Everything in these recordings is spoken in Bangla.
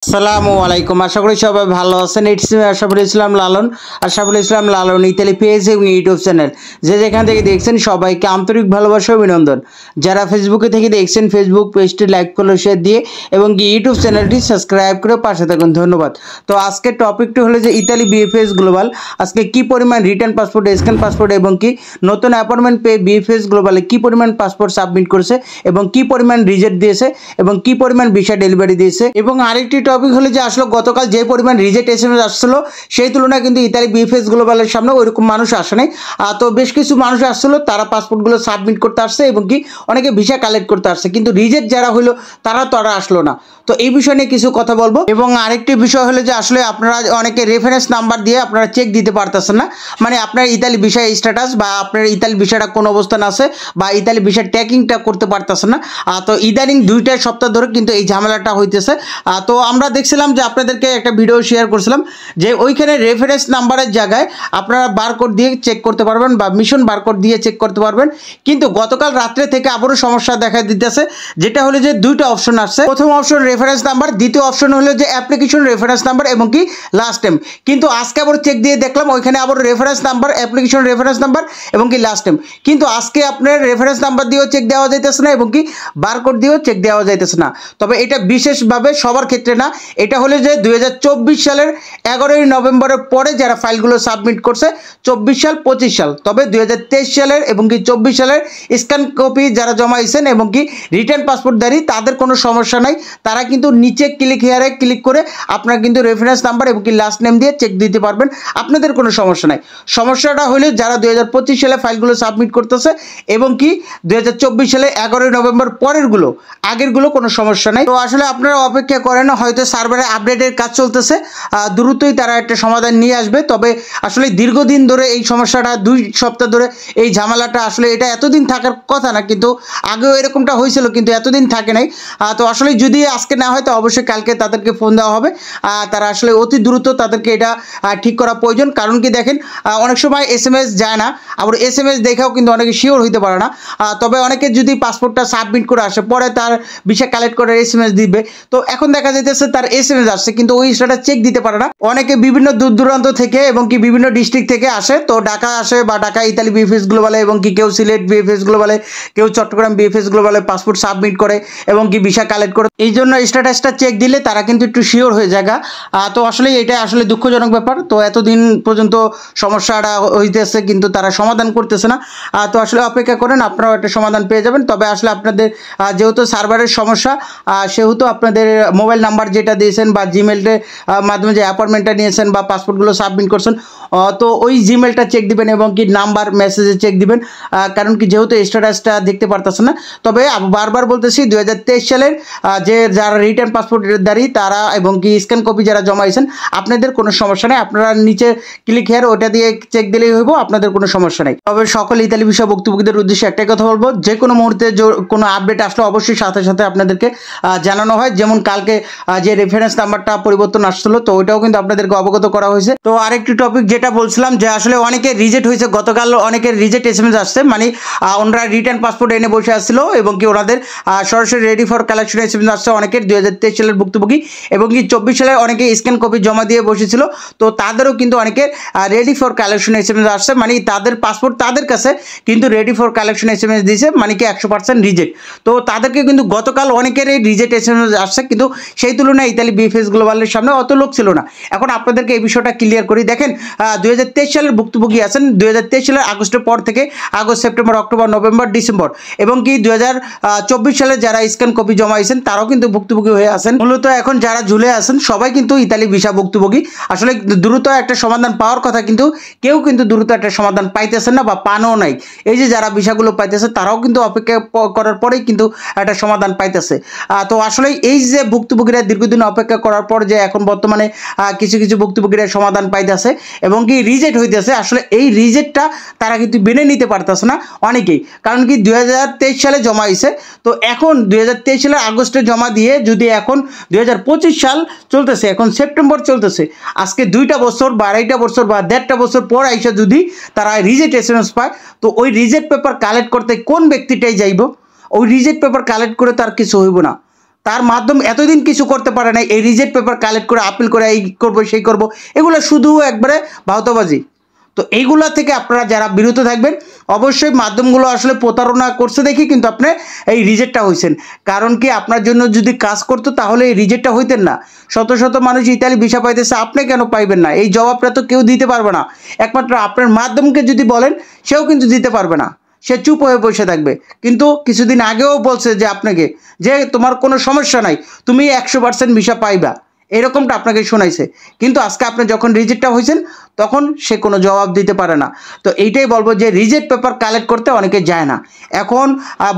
আসসালামু আলাইকুম। আশা করি সবাই ভালো আছেন। It's Ashraful Islam Lalon. Ashraful Islam Lalon Italy page এবং ইউটিউব চ্যানেল যে যেখান থেকে দেখছেন সবাইকে আন্তরিক ভালোবাসা ও অভিনন্দন। যারা ফেসবুকে থেকে দেখছেন ফেসবুক পেজটি লাইক ফলো শেয়ার দিয়ে এবং কি ইউটিউব চ্যানেলটি সাবস্ক্রাইব করে পাশে থাকুন, ধন্যবাদ। তো আজকের টপিকটি হলো যে ইতালি বিএফএস গ্লোবাল আজকে কি পরিমাণ রিটার্ন পাসপোর্ট, স্ক্যান পাসপোর্ট এবং কি নতুন অ্যাপয়েন্টমেন্ট পেয়ে বিএফএস গ্লোবালে কি পরিমাণ পাসপোর্ট সাবমিট করেছে এবং কি পরিমাণ রিজেক্ট দিয়েছে এবং কি পরিমাণ ভিসা ডেলিভারি দিয়েছে। এবং আরেকটি টপিক হলো যে আসলে গতকাল যে পরিমাণ রিজেক্ট এসএমএস আসছিল সেই তুলনায় কিন্তু ইতালি বিএফএস গ্লোবালের সামনে ওইরকম মানুষ আসে নাই। তো বেশ কিছু মানুষ আসছিল, তারা পাসপোর্টগুলো সাবমিট করতে আসছে এবং কি অনেকে ভিসা কালেক্ট করতে আসছে, কিন্তু রিজেক্ট যারা হলো তারা আসলো না। তো এই বিষয় নিয়ে কিছু কথা বলবো। এবং আরেকটি বিষয় হলো যে আসলে আপনারা অনেকে রেফারেন্স নাম্বার দিয়ে আপনারা চেক দিতে পারতেছেন না, মানে আপনার ইতালি ভিসা স্ট্যাটাস বা আপনার ইতালি ভিসাটা কোন অবস্থান আছে বা ইতালি ভিসা ট্র্যাকিংটা করতে পারতেছেন না। তো ইদানিং 2টা সপ্তাহ ধরে কিন্তু এই ঝামেলাটা হইতেছে। তো আমরা দেখছিলাম যে আপনাদেরকে একটা ভিডিও শেয়ার করছিলাম যে ওইখানে রেফারেন্স নাম্বারের জায়গায় আপনারা বারকোড দিয়ে চেক করতে পারবেন বা মিশন বারকোড দিয়ে চেক করতে পারবেন, কিন্তু গতকাল রাত্রে থেকে আবারও সমস্যা দেখা দিতেছে। যেটা হলো যে 2টা অপশন আসছে, প্রথম অপশন রেফারেন্স নাম্বার, দ্বিতীয় অপশন হলো যে অ্যাপ্লিকেশন রেফারেন্স নাম্বার এবং কি লাস্ট নেম। কিন্তু আজকে আবার চেক দিয়ে দেখলাম ওইখানে আবার reference number, application reference number এবং কি লাস্ট নেম, কিন্তু আজকে আপনার রেফারেন্স নাম্বার দিয়েও চেক দেওয়া যাইতেছে না এবং কি বারকোড দিয়েও চেক দেওয়া যাইতেছে না। তবে এটা বিশেষভাবে সবার ক্ষেত্রে না, এটা হলো যে 2024 সালের 11ই নভেম্বরের পরে যারা ফাইলগুলো সাবমিট করছে 24 সাল 25 সাল, তবে 2023 সালের এবং কি 24 সালের স্ক্যান কপি যারা জমাইছেন এবং কি রিটার্ন পাসপোর্টধারী তাদের কোনো সমস্যা নাই। তারা কিন্তু নিচে ক্লিক হেয়ারে ক্লিক করে আপনারা কিন্তু রেফারেন্স নাম্বার এবং কি লাস্ট নেম দিয়ে চেক দিতে পারবেন, আপনাদের কোনো সমস্যা নাই। সমস্যাটা হলো যারা 2025 সালে ফাইলগুলো সাবমিট করতেছে এবং কি 2024 সালে 11ই নভেম্বর পরেরগুলো, আগেরগুলো কোনো সমস্যা নাই। তো আসলে আপনারা অপেক্ষা করেন, হয়তো সার্ভারে আপডেটের কাজ চলতেছে, দ্রুতই তারা একটা সমাধান নিয়ে আসবে। তবে আসলে দীর্ঘদিন ধরে এই সমস্যাটা, 2 সপ্তাহ ধরে এই ঝামেলাটা, আসলে এটা এতদিন থাকার কথা না, কিন্তু আগেও এরকমটা হয়েছিল কিন্তু এতদিন থাকে নাই। তো আসলে যদি আজকে না হয় তো অবশ্যই কালকে তাদেরকে ফোন দেওয়া হবে। তারা আসলে অতি দ্রুত তাদেরকে এটা ঠিক করা প্রয়োজন। কারণ কি দেখেন, অনেক সময় এসএমএস যায় না, আবার এসএমএস দেখেও কিন্তু অনেকে শিওর হইতে পারে না। তবে অনেকে যদি পাসপোর্টটা সাবমিট করে আসে পরে তার ভিসা কালেক্ট করে এসএমএস দিবে, তো এখন দেখা যাইতেছে তার এসএমএস আসছে কিন্তু ওই সেটা চেক দিতে পারে না। অনেকে বিভিন্ন দূর দূরান্ত থেকে এবং কি বিভিন্ন ডিস্ট্রিক্ট থেকে আসে, তো ঢাকা আসে বা ঢাকা ইতালি বিএফএস গ্লোবালে এবং কি কেউ সিলেট বিএফএস গ্লোবালে, কেউ চট্টগ্রাম বিএফএস গ্লোবালে পাসপোর্ট সাবমিট করে এবং কি ভিসা কালেক্ট করে। এই জন্য স্ট্যাটাসটা চেক দিলে তারা কিন্তু একটু শিওর হয়ে যায়। তো আসলে এটা আসলে দুঃখজনক ব্যাপার। তো এতদিন পর্যন্ত সমস্যাটা হইতেছে কিন্তু তারা সমাধান করতেছে না। তো আসলে অপেক্ষা করেন, আপনারাও একটা সমাধান পেয়ে যাবেন। তবে আসলে আপনাদের যেহেতু সার্ভারের সমস্যা, সেহেতু আপনাদের মোবাইল নাম্বার যেটা দিয়েছেন বা জিমেলের মাধ্যমে যে অ্যাপয়েন্টমেন্টটা নিয়েছেন বা পাসপোর্টগুলো সাবমিট করছেন, তো ওই জিমেলটা চেক দিবেন এবং কি নাম্বার মেসেজে চেক দিবেন, কারণ কি যেহেতু স্ট্যাটাসটা দেখতে পারতেছেন না। তবে বারবার বলতেছি 2023 সালের যে যারা রিটার্ন পাসপোর্টধারী তারা এবং কি স্ক্যান কপি যারা জমাইছেন আপনাদের কোনো সমস্যা নেই, আপনারা নিচে ক্লিক হেয়ার ওটা দিয়ে চেক দিলেই হইব, আপনাদের কোনো সমস্যা নেই। তবে সকল ইতালি বিষয় ভুক্তভোগীদের উদ্দেশ্যে একটাই কথা বলবো, যে কোনো মুহূর্তে কোনো আপডেট আসলে অবশ্যই সাথে সাথে আপনাদেরকে জানানো হয়। যেমন কালকে যে রেফারেন্স নাম্বারটা পরিবর্তন আসছিল, তো ওইটাও কিন্তু আপনাদেরকে অবগত করা হয়েছে। তো আরেকটি টপিক যেটা বলছিলাম যে আসলে অনেকে রিজেক্ট হয়েছে, গতকাল অনেকের রিজেক্ট এসএমএস আসছে, মানে ওনারা রিটার্ন পাসপোর্ট এনে বসে আসছিল এবং কি ওনাদের সরাসরি রেডি ফর কালেকশন এসএমএস আসছে অনেকের 2023 সালের ভুক্তভোগী এবং কি 24 সালে অনেকে স্ক্যান কপি জমা দিয়ে বসেছিল, তো তাদেরও কিন্তু অনেকের রেডি ফর কালেকশন এসএমএস আসছে, মানে তাদের পাসপোর্ট তাদের কাছে কিন্তু রেডি ফর কালেকশন এসএমএস দিয়েছে, মানে কি 100% রিজেক্ট। তো তাদেরকে কিন্তু গতকাল অনেকের এই রিজেক্ট এসএমএস আসছে, কিন্তু সেই তুলনায় ইতালি বিএফএস গ্লোবালের সামনে অত লোক ছিল না। এখন আপনাদেরকে এই বিষয়টা ক্লিয়ার করি। দেখেন 2023 সালের ভুক্তভোগী আছেন 2023 সালের আগস্টের পর থেকে, August, September, October, November, December এবং কি 2024 সালে যারা স্ক্যান কপি জমাইছেন তারাও কিন্তু ভুক্তভোগী হয়ে আছেন। মূলত এখন যারা ঝুলে আছেন সবাই কিন্তু ইতালি ভিসা ভুক্তভোগী। আসলে দ্রুত একটা সমাধান পাওয়ার কথা, কিন্তু কেউ কিন্তু দ্রুত একটা সমাধান পাইতেছেন না বা পানও নাই। এই যে যারা ভিসাগুলো পাইতেছে তারাও কিন্তু অপেক্ষা করার পরেই কিন্তু একটা সমাধান পাইতেছে। তো আসলে এই যে ভুক্তভোগীরা দীর্ঘদিন অপেক্ষা করার পর যে এখন বর্তমানে কিছু কিছু ভুক্তভোগীরা সমাধান পাইতেছে এবং কি রিজেক্ট হইতেছে, আসলে এই রিজেক্টটা তারা কিন্তু মেনে নিতে পারতেছে না অনেকেই। কারণ কি 2023 সালে জমা হয়েছে, তো এখন 2023 সালের আগস্টে জমা দিয়ে যদি এখন 2025 সাল চলতেছে, এখন সেপ্টেম্বর চলতেছে, আজকে 2টা বছর বা 2.5টা বছর বা 1.5টা বছর পর আইসা যদি তারা রিজেক্ট এসএমএস পায়, তো ওই রিজেক্ট পেপার কালেক্ট করতে কোন ব্যক্তিটাই যাইব? ওই রিজেক্ট পেপার কালেক্ট করে তার কিছু হইব না। তার মাধ্যমে এতদিন কিছু করতে পারে না, এই রিজেক্ট পেপার কালেক্ট করে আপিল করে এই করবো সেই করবো, এগুলো শুধু একবারে ভাওতাবাজি। তো এইগুলা থেকে আপনারা যারা বিরত থাকবেন, অবশ্যই মাধ্যমগুলো আসলে প্রতারণা করছে দেখি কিন্তু আপনি এই রিজেক্টটা হয়েছেন। কারণ কি আপনার জন্য যদি কাজ করতো তাহলে এই রিজেক্টটা হইতেন না। শত শত মানুষ ইতালি ভিসা পাইতেছে, আপনি কেন পাইবেন না? এই জবাবটা তো কেউ দিতে পারবে না। একমাত্র আপনার মাধ্যমকে যদি বলেন সেও কিন্তু দিতে পারবে না, সে চুপ হয়ে বসে থাকবে। কিন্তু কিছুদিন আগেও বলছে যে আপনাকে যে তোমার কোনো সমস্যা নাই, তুমি 100% ভিসা পাইবা, এরকমটা আপনাকে শোনাইছে। কিন্তু আজকে আপনি যখন রিজেক্টটা হয়েছেন তখন সে কোনো জবাব দিতে পারে না। তো এইটাই বলবো যে রিজেক্ট পেপার কালেক্ট করতে অনেকে যায় না। এখন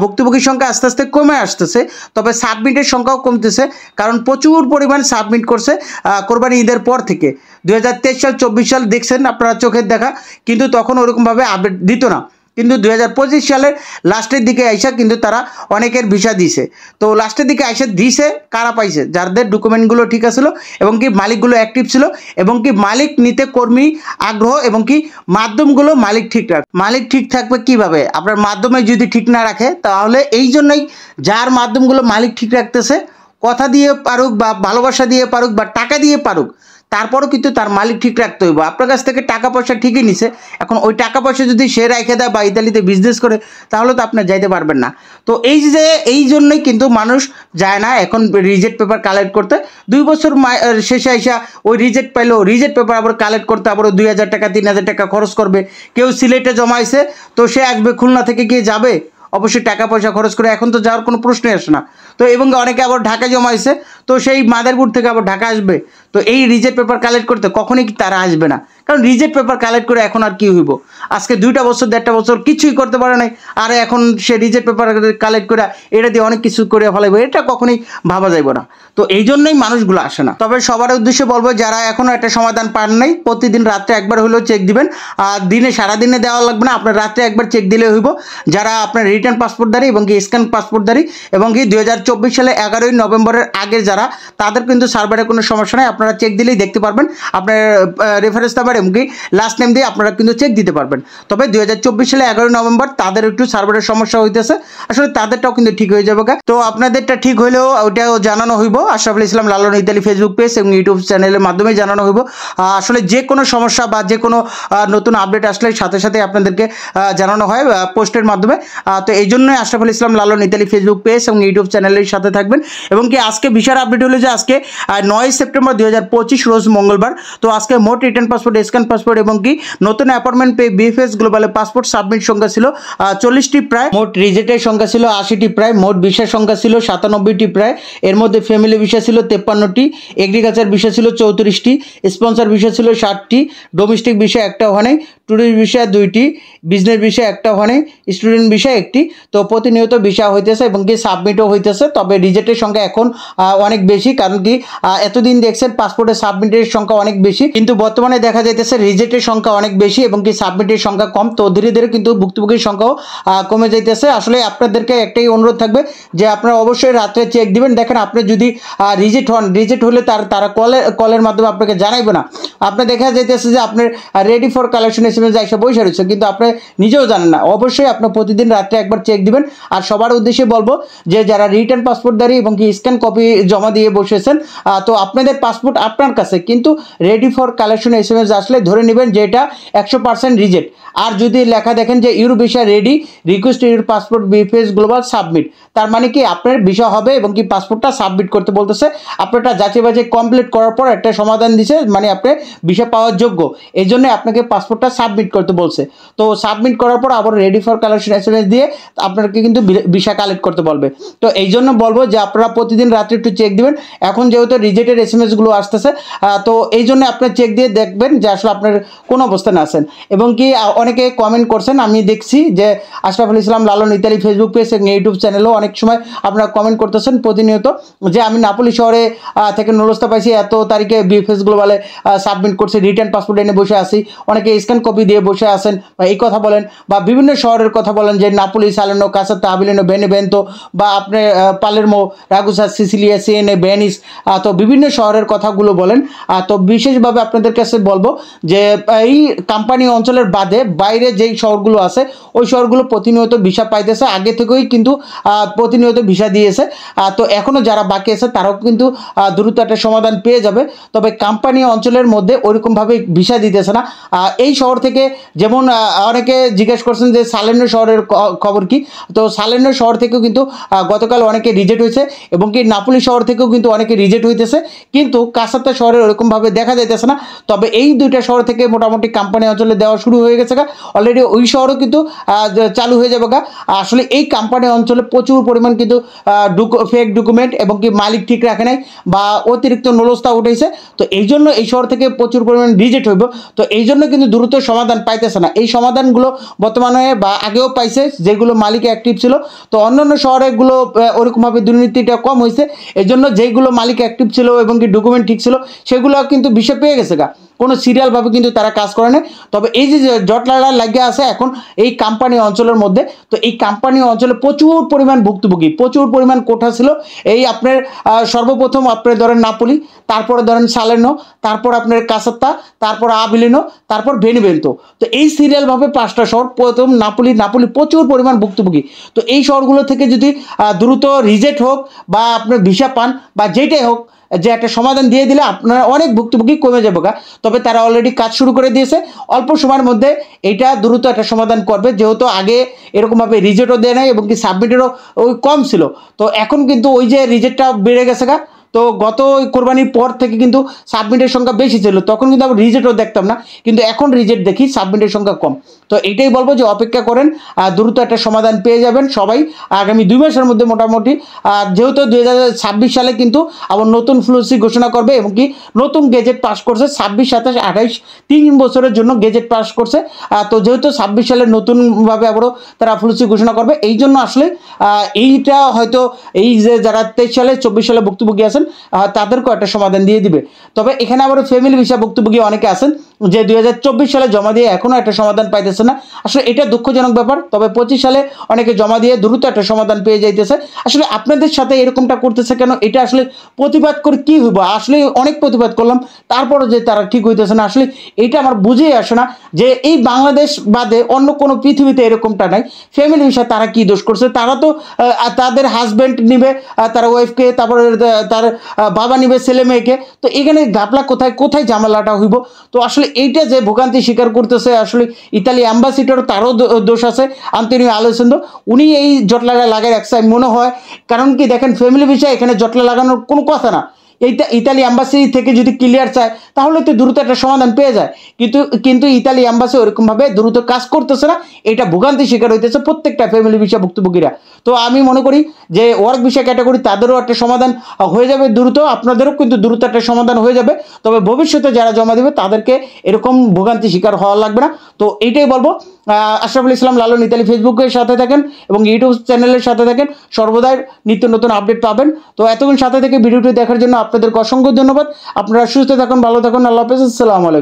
ভুক্তভোগীর সংখ্যা আস্তে আস্তে কমে আসতেছে, তবে সাবমিটের সংখ্যাও কমতেছে, কারণ প্রচুর পরিমাণ সাবমিট করছে কোরবানি ঈদের পর থেকে। 2023 সাল 24 সাল দেখছেন আপনারা চোখের দেখা, কিন্তু তখন ওরকমভাবে আপডেট দিত না। কিন্তু 2025 সালের লাস্টের দিকে আইসা কিন্তু তারা অনেকের ভিসা দিছে। তো লাস্টের দিকে আইসা দিছে কারা পাইছে? যাদের ডকুমেন্টগুলো ঠিক আছিল এবং কি মালিকগুলো অ্যাক্টিভ ছিল এবং কি মালিক নিতে কর্মী আগ্রহ এবং কি মাধ্যমগুলো মালিক ঠিক রাখ। মালিক ঠিক থাকবে কিভাবে? আপনার মাধ্যমে যদি ঠিক না রাখে, তাহলে এই জন্যই যার মাধ্যমগুলো মালিক ঠিক রাখতেছে, কথা দিয়ে পারুক বা ভালোবাসা দিয়ে পারুক বা টাকা দিয়ে পারুক, তারপরও কিন্তু তার মালিক ঠিক রাখতে হইব। আপনার কাছ থেকে টাকা পয়সা ঠিকই নিছে, এখন ওই টাকা পয়সা যদি সে রেখে দেয় বা ইতালিতে বিজনেস করে, তাহলে তো আপনি যাইতে পারবেন না। তো এই জন্যই কিন্তু মানুষ যায় না এখন রিজেক্ট পেপার কালেক্ট করতে। 2 বছর শেষে আইসা ওই রিজেক্ট পাইলো, রিজেক্ট পেপার আবার কালেক্ট করতে আবার 2000 টাকা 3000 টাকা খরচ করবে। কেউ সিলেটে জমাইছে, তো সে আসবে খুলনা থেকে গিয়ে যাবে, অবশ্যই টাকা পয়সা খরচ করে, এখন তো যাওয়ার কোনো প্রশ্নই আসে না। তো এবং অনেকে আবার ঢাকা জমাইছে, তো সেই মাদারপুর থেকে আবার ঢাকা আসবে, তো এই রিজেক্ট পেপার কালেক্ট করতে কখনই কি তারা আসবে না? কারণ রিজেক্ট পেপার কালেক্ট করে এখন আর কি হইব? আজকে 2টা বছর 1.5 বছর কিছুই করতে পারে নাই, আর এখন সে রিজেক্ট পেপার কালেক্ট করে এটা দিয়ে অনেক কিছু করে ফেলাইব, এটা কখনোই ভাবা যাইব না। তো এই জন্যই মানুষগুলো আসে না। তবে সবার উদ্দেশ্যে বলবো, যারা এখনও একটা সমাধান পান নাই, প্রতিদিন রাত্রে একবার হলেও চেক দিবেন। আর দিনে সারাদিনে দেওয়া লাগবে না, আপনার রাত্রে একবার চেক দিলে হইব। যারা আপনার রিটার্ন পাসপোর্টধারী এবং কি স্ক্যান পাসপোর্টধারী এবং কি 2024 সালে 11ই নভেম্বরের আগে যারা, তাদের কিন্তু সার্ভারে কোনো সমস্যা নেই, আপনারা চেক দিলেই দেখতে পারবেন। আপনার রেফারেন্স নাম্বার এবং কি লাস্ট নেম দিয়ে আপনারা কিন্তু চেক দিতে পারবেন। তবে 2024 সালে 11ই নভেম্বর তাদের একটু সার্ভারের সমস্যা হইতেছে, আসলে তাদেরটাও কিন্তু ঠিক হয়ে যাবে। তো আপনাদেরটা ঠিক হইলেও ওইটাও জানানো হইব আশরাফুল ইসলাম লালন ইতালি ফেসবুক পেজ এবং ইউটিউব চ্যানেলের মাধ্যমে জানানো হইব। আসলে যে কোনো সমস্যা বা যে কোনো নতুন আপডেট আসলে সাথে সাথে আপনাদেরকে জানানো হয় পোস্টের মাধ্যমে। তো এই জন্যই আশরাফুল ইসলাম লালন ইতালি ফেসবুক পেজ এবং ইউটিউব চ্যানেলের সাথে থাকবেন। এবং কি আজকে বিশাল আপডেট হলো যে আজকে 9 সেপ্টেম্বর 2025 রোজ মঙ্গলবার। তো আজকে মোট রিটার্ন পাসপোর্ট, স্ক্যান পাসপোর্ট এবং কি নতুন অ্যাপয়েন্টমেন্ট পেয়ে বিএফএস গ্লোবালে পাসপোর্ট সাবমিট সংখ্যা ছিল 40টি প্রায়, মোট রিজেক্টের সংখ্যা ছিল 80টি প্রায়, মোট ভিসার সংখ্যা ছিল 97টি প্রায়। এর মধ্যে ফ্যামিলি ভিসা ছিল 53টি, এগ্রিকালচার ভিসা ছিল 34টি, স্পন্সর ভিসা ছিল 60টি, ডোমেস্টিক ভিসা একটা ওখানে, ট্যুরিস্ট ভিসা 2টি, বিজনেস ভিসা একটা ওখানে, স্টুডেন্ট ভিসা 1টি। তো প্রতিনিয়ত ভিসা হইতেছে এবং কি সাবমিটও হইতেছে। তবে রিজেক্টের সংখ্যা এখন অনেক বেশি, কারণ কি এতদিন দেখছেন পাসপোর্টের সাবমিটের সংখ্যা অনেক বেশি, কিন্তু বর্তমানে দেখা যাইতেছে রিজেক্টের সংখ্যা অনেক বেশি এবং কি সাবমিটের সংখ্যা কম। তো ধীরে ধীরে কিন্তু ভুক্তভোগীর সংখ্যাও কমে যাইতেছে। আসলে আপনাদেরকে একটাই অনুরোধ থাকবে যে আপনারা অবশ্যই রাত্রে চেক দিবেন। দেখেন আপনি যদি রিজেক্ট হলে তারা কলের মাধ্যমে আপনাকে জানাইবে না। আপনার দেখা যাইতেছে যে আপনার রেডি ফর কালেকশন এসএমএস এসে বসে রয়েছে, কিন্তু আপনি নিজেও জানেন না। অবশ্যই আপনি প্রতিদিন রাত্রে একবার চেক দিবেন। আর সবার উদ্দেশ্যে বলবো যে যারা রিটার্ন পাসপোর্টধারী এবং কি স্ক্যান কপি জমা দিয়ে বসেছেন, তো আপনাদের পাসপোর্ট আপনার কাছে, কিন্তু রেডি ফর কালেকশন এসএমএস আসলে ধরে নেবেন যে এটা 100% রিজেক্ট। আর যদি লেখা দেখেন যে your visa ready, request your passport BFS global submit, তার মানে কি আপনার ভিসা হবে এবং কি পাসপোর্টটা সাবমিট করতে বলতেছে। আপনারটা যাচাই বাছাই কমপ্লিট করার পর একটা সমাধান দিছে, মানে আপনি ভিসা পাওয়ার যোগ্য, এই জন্য আপনাকে পাসপোর্টটা সাবমিট করতে বলছে। তো সাবমিট করার পর আবার রেডি ফর কালেকশন এসএমএস দিয়ে আপনাকে কিন্তু ভিসা কালেক্ট করতে বলবে। তো এই জন্য বলবো যে আপনারা প্রতিদিন রাত্রে একটু চেক দিবেন। এখন যেহেতু রিজেক্টের এসএমএসগুলো আসতেছে, তো এই জন্য আপনার চেক দিয়ে দেখবেন যে আসলে আপনার কোন অবস্থানে আছেন। এবং কি অনেকে কমেন্ট করছেন, আমি দেখছি যে আশরাফুল ইসলাম লালন ইতালি ফেসবুক পেজ এবং ইউটিউব চ্যানেলেও অনেক সময় আপনারা কমেন্ট করতেছেন প্রতিনিয়ত যে আমি নাপোলি শহরে থেকে নুরস্তা পাইছি, এত তারিখে বিএফএস গ্লোবালে সাবমিট সাবমিট করছে, রিটার্ন পাসপোর্ট এনে বসে আছি, অনেকে স্ক্যান কপি দিয়ে বসে আছেন বা এই কথা বলেন, বা বিভিন্ন শহরের কথা বলেন যে নাপোলি, সালের্নো, কাসাত্তা, আবিলেনো, বেনেভেন্তো, বা আপনি পালেরমো, রাগুসা, সিসিলিয়া, সিএনএ, ভেনিস, তো বিভিন্ন শহরের কথাগুলো বলেন। তো বিশেষভাবে আপনাদের কাছে বলবো যে এই কোম্পানি অঞ্চলের বাদে বাইরে যেই শহরগুলো আছে ওই শহরগুলো প্রতিনিয়ত ভিসা পাইতেছে, আগে থেকেই কিন্তু প্রতিনিয়ত ভিসা দিয়েছে। তো এখনও যারা বাকি আছে তারাও কিন্তু দ্রুত একটা সমাধান পেয়ে যাবে। তবে কোম্পানি অঞ্চলের মধ্যে ওইরকমভাবে ভিসা দিতেছে না। এই শহর থেকে যেমন অনেকে জিজ্ঞেস করছেন যে সালের্নো শহরের খবর কি। তো সালের্নো শহর থেকেও কিন্তু গতকাল অনেকে রিজেক্ট হয়েছে, এবং কি নাপোলি শহর থেকেও কিন্তু অনেকে রিজেক্ট হইতেছে, কিন্তু কাসাত্তা শহরে ওরকমভাবে দেখা যাইতেছে না। তবে এই দুইটা শহর থেকে মোটামুটি কোম্পানি অঞ্চলে দেওয়া শুরু হয়ে গেছে গা, অলরেডি ওই শহরও কিন্তু চালু হয়ে যাবে গা। আসলে এই কোম্পানি অঞ্চলে প্রচুর পরিমাণ কিন্তু ফেক ডকুমেন্ট এবং কি মালিক ঠিক রাখে নাই বা অতিরিক্ত নলস্তা উঠেছে। তো এই জন্য এই শহর থেকে প্রচুর পরিমাণ রিজেক্ট হইব। তো এই জন্য কিন্তু দ্রুত সমাধান পাইতেছে না। এই সমাধানগুলো বর্তমানে বা আগেও পাইছে যেগুলো মালিক অ্যাক্টিভ ছিল। তো অন্যান্য শহরেগুলো ওরকমভাবে দুর্নীতিটা কম হয়েছে, এই জন্য যেইগুলো মালিক অ্যাক্টিভ ছিল এবং কি ডকুমেন্ট ঠিক ছিল সেগুলো কিন্তু বিষয় পেয়ে গেছে গা, কোনো সিরিয়ালভাবে কিন্তু তারা কাজ করে না। তবে এই যে জটলাটা লাগিয়ে আছে এখন এই কোম্পানি অঞ্চলের মধ্যে, তো এই কোম্পানি অঞ্চলে প্রচুর পরিমাণ ভুক্তভোগী, প্রচুর পরিমাণ কোঠা ছিল। এই আপনার সর্বপ্রথম আপনার ধরেন নাপোলি, তারপরে ধরেন সালের্নো, তারপর আপনার কাসাত্তা, তারপর আবিলেনো, তারপর বেনিভেন্তো। তো এই সিরিয়ালভাবে 5টা শহর, প্রথম নাপোলি প্রচুর পরিমাণ ভুক্তভোগী। তো এই শহরগুলো থেকে যদি দ্রুত রিজেক্ট হোক বা আপনার ভিসা পান বা যেটাই হোক, যে একটা সমাধান দিয়ে দিলে আপনারা অনেক ভুক্তভোগী কমে যাবে গা। তবে তারা অলরেডি কাজ শুরু করে দিয়েছে, অল্প সময়ের মধ্যে এইটা দ্রুত একটা সমাধান করবে, যেহেতু আগে এরকমভাবে রিজেক্টও দেয় নাই এবং কি সাবমিটেরও ওই কম ছিল। তো এখন কিন্তু ওই যে রিজেক্টটা বেড়ে গেছে গা। তো গত কোরবানির পর থেকে কিন্তু সাবমিটের সংখ্যা বেশি ছিল, তখন কিন্তু আমরা রিজেক্টও দেখতাম না, কিন্তু এখন রিজেক্ট দেখি, সাবমিটের সংখ্যা কম। তো এইটাই বলবো যে অপেক্ষা করেন, দ্রুত একটা সমাধান পেয়ে যাবেন সবাই আগামী 2 মাসের মধ্যে মোটামুটি। যেহেতু 2026 সালে কিন্তু আবার নতুন ফ্লুসি ঘোষণা করবে এবং কি নতুন গেজেট পাস করছে 26, 27, 28 3 বছরের জন্য গেজেট পাস করছে। তো যেহেতু 26 সালে নতুনভাবে আবারও তারা ফ্লুসি ঘোষণা করবে, এই জন্য আসলে এইটা হয়তো এই যে যারা 23 সালে 24 সালে ভুক্তভোগী আছেন তাদেরকেও একটা সমাধান দিয়ে দিবে। তবে এখানে আবার ফ্যামিলি ভিসা ভুক্তভোগী অনেকে আছেন যে 2024 সালে জমা দিয়ে এখনও একটা সমাধান পাইতেছে না। আসলে এটা দুঃখজনক ব্যাপার। তবে 25 সালে অনেকে জমা দিয়ে দ্রুত একটা সমাধান পেয়ে যাইতেছে। আসলে আপনাদের সাথে এরকমটা করতেছে কেন, এটা আসলে প্রতিবাদ করে কি হইব? আসলে অনেক প্রতিবাদ করলাম, তারপরও যে তারা ঠিক হইতেছে না, আসলে এটা আমার বুঝেই আসে না যে এই বাংলাদেশ বাদে অন্য কোনো পৃথিবীতে এরকমটা নাই। ফ্যামিলি ভিসা তারা কি দোষ করছে? তারা তো তাদের হাজব্যান্ড নিবে, তার ওয়াইফকে, তারপরে তার বাবা নিবে ছেলে মেয়েকে। তো এখানে ঘাপলা কোথায় কোথায় ঝামেলাটা হইব? তো আসলে এইটা যে ভোগান্তি স্বীকার করতেছে আসলে ইতালি অ্যাম্বাসিডর, তারও দোষ আছে। আন্তোনিও আলোসেন্দো উনি এই জটলা লাগাই রাখছে আমি মনে হয়। কারণ কি দেখেন, ফ্যামিলি ভিসা এখানে জটলা লাগানোর কোনো কথা না। এইটা ইতালি অ্যাম্বাসি থেকে যদি ক্লিয়ার চায় তাহলে তো দ্রুত একটা সমাধান পেয়ে যায়, কিন্তু ইতালি অ্যাম্বাসি ওরকমভাবে দ্রুত কাজ করতেছে না। এটা ভোগান্তি শিকার হইতেছে প্রত্যেকটা ফ্যামিলি ভিসা ভুক্তভোগীরা। তো আমি মনে করি যে ওয়ার্ক ভিসা ক্যাটাগরি তাদেরও একটা সমাধান হয়ে যাবে দ্রুত, আপনাদেরও কিন্তু দ্রুত একটা সমাধান হয়ে যাবে। তবে ভবিষ্যতে যারা জমা দেবে তাদেরকে এরকম ভোগান্তি শিকার হওয়া লাগবে না। তো এইটাই বলবো। আশরাফুল ইসলাম লালন ইতালি ফেসবুকের সাথে থাকেন এবং ইউটিউব চ্যানেলের সাথে থাকেন, সর্বদাই নিত্য নতুন আপডেট পাবেন। তো এতক্ষণ সাথে থেকে ভিডিওটি দেখার জন্য আপনাদেরকে অসংখ্য ধন্যবাদ। আপনারা সুস্থ থাকুন, ভালো থাকুন, আল্লাহ হাফেজ, আসসালামু আলাইকুম।